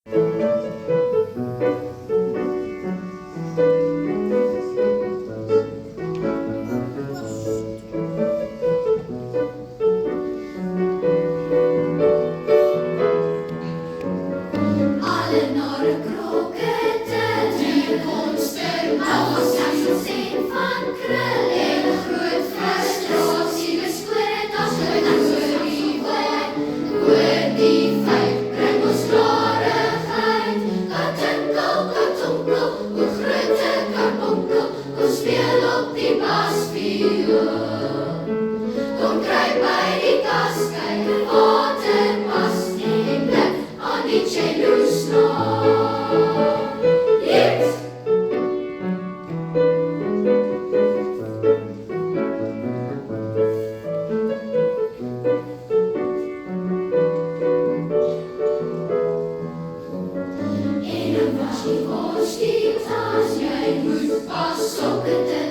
Alle norrekroketten, die monster, alles zijn zo zin van krul. En een groot frustratie bespoort als nooit aan die woord. Woord die feit, bring ons klarigheid. Katinkel, hoe grote karbonkel, hoe speel op die basviool. Kom kry by die kas, kyk en water pas, en blik aan die cello snaar. Lied! En dan was die tas, jy moet pas op het